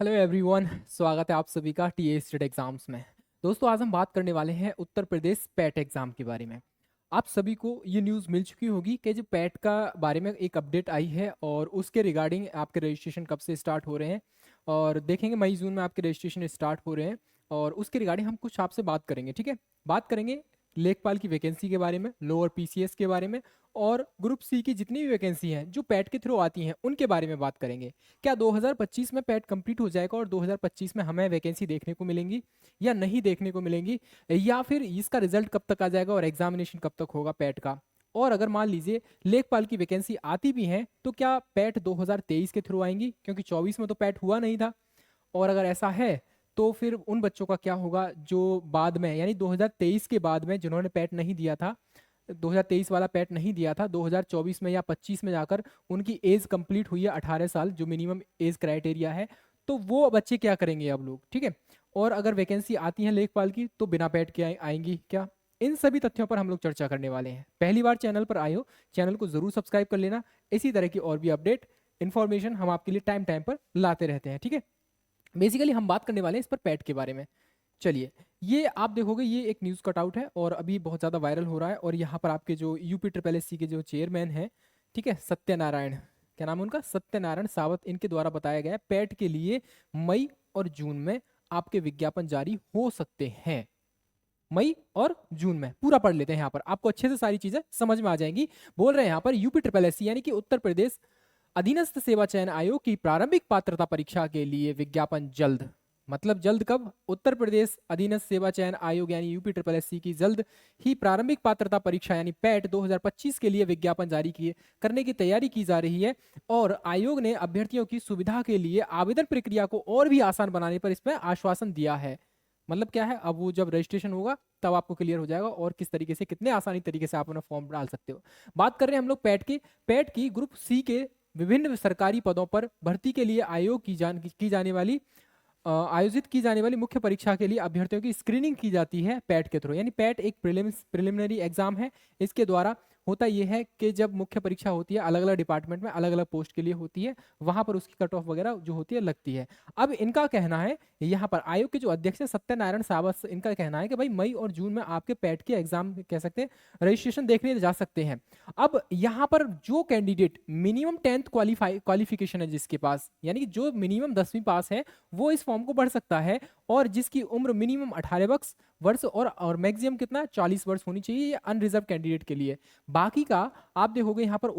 Hello everyone, स्वागत है आप सभी का टीए स्टेट एग्जाम्स में। दोस्तों, आज हम बात करने वाले हैं उत्तर प्रदेश पैट एग्जाम के बारे में। आप सभी को ये न्यूज़ मिल चुकी होगी कि जो पैट का बारे में एक अपडेट आई है और उसके रिगार्डिंग आपके रजिस्ट्रेशन कब से स्टार्ट हो रहे हैं और देखेंगे मई जून में आपके रजिस्ट्रेशन स्टार्ट हो रहे हैं और उसके रिगार्डिंग हम कुछ आपसे बात करेंगे। ठीक है, बात करेंगे लेखपाल की वैकेंसी के बारे में, लोअर पीसीएस के बारे में और ग्रुप सी की जितनी भी वैकेंसी हैं जो पैट के थ्रू आती हैं उनके बारे में बात करेंगे। क्या 2025 में पैट कंप्लीट हो जाएगा और 2025 में हमें वैकेंसी देखने को मिलेंगी या नहीं देखने को मिलेंगी, या फिर इसका रिजल्ट कब तक आ जाएगा और एग्जामिनेशन कब तक होगा पैट का। और अगर मान लीजिए लेखपाल की वैकेंसी आती भी है तो क्या पैट 2023 के थ्रू आएंगी, क्योंकि 24 में तो पैट हुआ नहीं था। और अगर ऐसा है तो फिर उन बच्चों का क्या होगा जो बाद में यानी 2023 के बाद में जिन्होंने पैट नहीं दिया था, 2023 वाला पैट नहीं दिया था, 2024 में या 25 में जाकर उनकी एज कंप्लीट हुई है 18 साल जो मिनिमम एज क्राइटेरिया है, तो वो बच्चे क्या करेंगे अब लोग। ठीक है, और अगर वैकेंसी आती है लेखपाल की तो बिना पैट के आएंगी क्या, इन सभी तथ्यों पर हम लोग चर्चा करने वाले हैं। पहली बार चैनल पर आए हो, चैनल को जरूर सब्सक्राइब कर लेना। इसी तरह की और भी अपडेट इन्फॉर्मेशन हम आपके लिए टाइम टाइम पर लाते रहते हैं। ठीक है, बेसिकली हम बात करने वाले हैं इस पर पैट के बारे में। चलिए, ये आप देखोगे ये एक न्यूज़ कटआउट है और अभी बहुत ज़्यादा वायरल हो रहा है और यहाँ पर आपके जो यूपी ट्रिपल एस सी के जो चेयरमैन हैं, ठीक है, सत्यनारायण, क्या नाम है उनका, सत्यनारायण सावत, इनके द्वारा बताया गया है पैट के लिए मई और जून में आपके विज्ञापन जारी हो सकते हैं। मई और जून में पूरा पढ़ लेते हैं, यहाँ पर आपको अच्छे से सारी चीजें समझ में आ जाएंगी। बोल रहे हैं यहाँ पर यूपी ट्रिपल एस सी यानी कि उत्तर प्रदेश अधीनस्थ सेवा चयन आयोग की प्रारंभिक पात्रता परीक्षा के लिए विज्ञापन जल्द, मतलब जल्द कब, उत्तर प्रदेश अधीनस्थ सेवा चयन आयोग यानी यूपी ट्रिपल एस सी की जल्द ही प्रारंभिक पात्रता परीक्षा यानी पैट 2025 के लिए विज्ञापन जारी किए करने की तैयारी की जा रही है और आयोग ने अभ्यर्थियों की सुविधा के लिए आवेदन प्रक्रिया को और भी आसान बनाने पर इसमें आश्वासन दिया है। मतलब क्या है, अब वो जब रजिस्ट्रेशन होगा तब आपको क्लियर हो जाएगा और किस तरीके से कितने आसानी तरीके से आप अपना फॉर्म डाल सकते हो। बात कर रहे हैं हम लोग पैट की। पैट की ग्रुप सी के विभिन्न सरकारी पदों पर भर्ती के लिए आयोग की जाने वाली आयोजित की जाने वाली मुख्य परीक्षा के लिए अभ्यर्थियों की स्क्रीनिंग की जाती है पैट के थ्रू। यानी पैट एक प्रिलिमिनरी एग्जाम है। इसके द्वारा होता यह है कि जब मुख्य परीक्षा होती है अलग अलग डिपार्टमेंट में अलग अलग पोस्ट के लिए होती है, वहां पर उसकी कट ऑफ वगैरह जो होती है लगती है। अब इनका कहना है, यहाँ पर आयोग के जो अध्यक्ष है सत्यनारायण सावत, इनका कहना है कि भाई मई और जून में आपके पैट के एग्जाम कह सकते हैं रजिस्ट्रेशन देखने जा सकते हैं। अब यहाँ पर जो कैंडिडेट मिनिमम 10th क्वालिफिकेशन है जिसके पास, यानी कि जो मिनिमम 10वीं पास है वो इस फॉर्म को भर सकता है और जिसकी उम्र मिनिमम 18 वर्ष और मैक्सिमम कितना 40 वर्ष होनी चाहिए, ये अनरिजर्व कैंडिडेट के लिए। बाकी का आप देखोगे यहाँ पर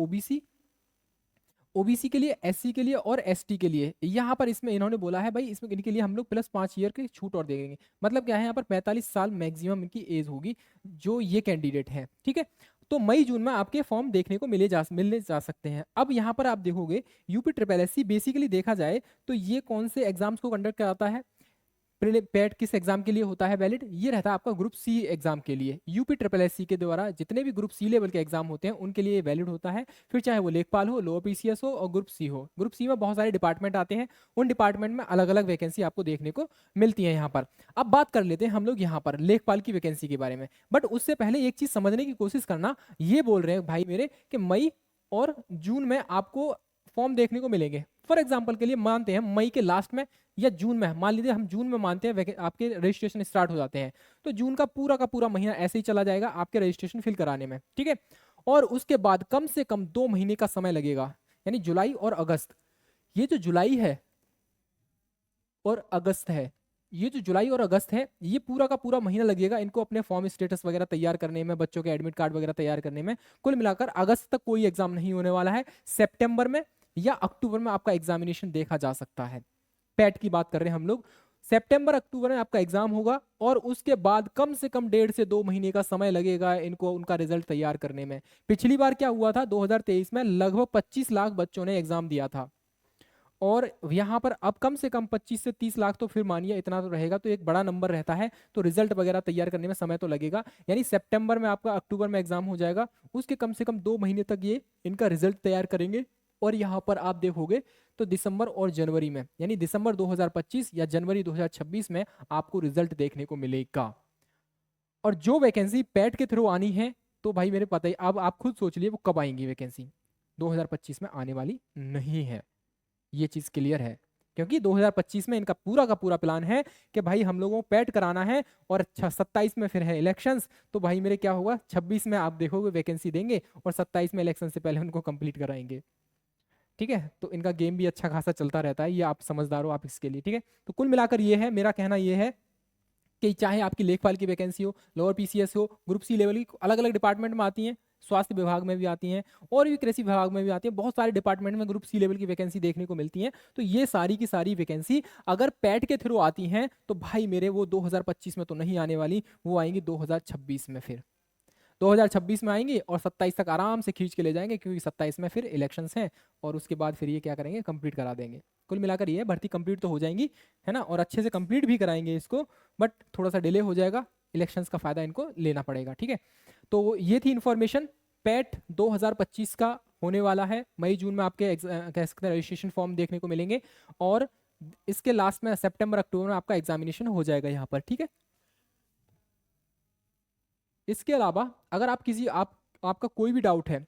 ओबीसी के लिए, एससी के लिए और एसटी के लिए, यहाँ पर इसमें इन्होंने बोला है भाई इसमें इनके लिए हम लोग +5 ईयर की छूट और देंगे। मतलब क्या है, यहाँ पर 45 साल मैक्सिमम इनकी एज होगी जो ये कैंडिडेट है। ठीक है, तो मई जून में आपके फॉर्म देखने को मिलने जा सकते हैं। अब यहाँ पर आप देखोगे UP triple S C basically देखा जाए तो ये कौन से एग्जाम्स को कंडक्ट कराता है, पैट किस एग्जाम के लिए होता है वैलिड, ये रहता है आपका ग्रुप सी एग्जाम के लिए। यूपी ट्रिपल एस सी के द्वारा जितने भी ग्रुप सी लेवल के एग्जाम होते हैं उनके लिए वैलिड होता है, फिर चाहे वो लेखपाल हो, लोअर पीसीएस हो और ग्रुप सी हो। ग्रुप सी में बहुत सारे डिपार्टमेंट आते हैं, उन डिपार्टमेंट में अलग अलग वैकेंसी आपको देखने को मिलती है यहाँ पर। अब बात कर लेते हैं हम लोग यहाँ पर लेखपाल की वैकेंसी के बारे में, बट उससे पहले एक चीज समझने की कोशिश करना। ये बोल रहे हैं भाई मेरे कि मई और जून में आपको फॉर्म देखने को मिलेंगे। फॉर एग्जाम्पल के लिए मानते हैं मई के लास्ट में या जून में, मान लीजिए हम जून में मानते हैं आपके रजिस्ट्रेशन स्टार्ट हो जाते हैं, तो जून का पूरा महीना ऐसे ही चला जाएगा आपके रजिस्ट्रेशन फिल कराने में। ठीक है, और उसके बाद कम से कम 2 महीने का समय लगेगा, यानी जुलाई और अगस्त। ये जो जुलाई है और अगस्त है, ये जो जुलाई और अगस्त है, ये पूरा का पूरा महीना लगेगा इनको अपने फॉर्म स्टेटस वगैरह तैयार करने में, बच्चों के एडमिट कार्ड वगैरह तैयार करने में। कुल मिलाकर अगस्त तक कोई एग्जाम नहीं होने वाला है, सितंबर में या अक्टूबर में आपका एग्जामिनेशन देखा जा सकता है। पैट की बात कर रहे हैं हम लोग, सितंबर अक्टूबर में आपका एग्जाम होगा और उसके बाद कम से कम 1.5 से 2 महीने का समय लगेगा इनको उनका रिजल्ट तैयार करने में। पिछली बार क्या हुआ था, 2023 में लगभग 25 लाख बच्चों ने एग्जाम दिया था और यहाँ पर अब कम से कम 25 से 30 लाख, तो फिर मानिए इतना तो रहेगा, तो एक बड़ा नंबर रहता है, तो रिजल्ट वगैरह तैयार करने में समय तो लगेगा। यानी सितंबर में आपका अक्टूबर में एग्जाम हो जाएगा, उसके कम से कम 2 महीने तक ये इनका रिजल्ट तैयार करेंगे। और यहाँ पर आप देखोगे तो दिसंबर और जनवरी में, यानी दिसंबर 2025 या जनवरी 2026 में आपको रिजल्ट देखने को मिलेगा। और जो वैकेंसी पैट के थ्रू आनी है तो भाई मेरे पता ही, अब आप खुद सोच लिए वो कब आएंगी वैकेंसी, 2025 में आने वाली नहीं है, ये चीज क्लियर है। क्योंकि 2025 में इनका पूरा का पूरा प्लान है कि भाई हम लोगों को पैट कराना है, और 27 में फिर है इलेक्शंस, तो भाई मेरे क्या होगा, 26 में आप देखोगे वैकेंसी देंगे और 27 में इलेक्शन से पहले उनको कंप्लीट कराएंगे। ठीक है, तो इनका गेम भी अच्छा खासा चलता रहता है, ये आप समझदार हो आप इसके लिए। ठीक है, तो कुल मिलाकर ये है, मेरा कहना ये है कि चाहे आपकी लेखपाल की वैकेंसी हो, लोअर पीसीएस हो, ग्रुप सी लेवल की, अलग अलग डिपार्टमेंट में आती हैं, स्वास्थ्य विभाग में भी आती हैं और भी कृषि विभाग में भी आती है, बहुत सारे डिपार्टमेंट में ग्रुप सी लेवल की वैकेंसी देखने को मिलती है। तो ये सारी की सारी वैकेंसी अगर पैट के थ्रू आती हैं तो भाई मेरे वो 2025 में तो नहीं आने वाली, वो आएंगी 2026 में, फिर 2026 में आएंगी और 27 तक आराम से खींच के ले जाएंगे, क्योंकि 27 में फिर इलेक्शंस हैं और उसके बाद फिर ये क्या करेंगे, कंप्लीट करा देंगे। कुल मिलाकर ये भर्ती कंप्लीट तो हो जाएंगी, है ना, और अच्छे से कंप्लीट भी कराएंगे इसको, बट थोड़ा सा डिले हो जाएगा, इलेक्शंस का फायदा इनको लेना पड़ेगा। ठीक है, तो ये थी इन्फॉर्मेशन। पैट 2025 का होने वाला है, मई जून में आपके कह सकते हैं रजिस्ट्रेशन फॉर्म देखने को मिलेंगे, और इसके लास्ट में सितंबर अक्टूबर में आपका एग्जामिनेशन हो जाएगा यहाँ पर। ठीक है, इसके अलावा अगर आप किसी आपका कोई भी डाउट है,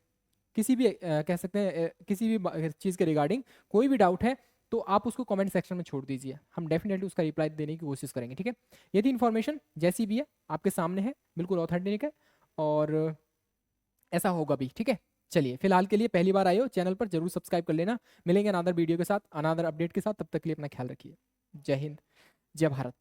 किसी भी कह सकते हैं किसी भी चीज़ के रिगार्डिंग कोई भी डाउट है, तो आप उसको कमेंट सेक्शन में छोड़ दीजिए, हम डेफिनेटली उसका रिप्लाई देने की कोशिश करेंगे। ठीक है, ये थी इन्फॉर्मेशन, जैसी भी है आपके सामने है, बिल्कुल ऑथेंटिक है, और ऐसा होगा भी। ठीक है, चलिए फिलहाल के लिए पहली बार आए हो चैनल पर जरूर सब्सक्राइब कर लेना। मिलेंगे अनादर वीडियो के साथ, अनादर अपडेट के साथ, तब तक के लिए अपना ख्याल रखिए। जय हिंद, जय भारत।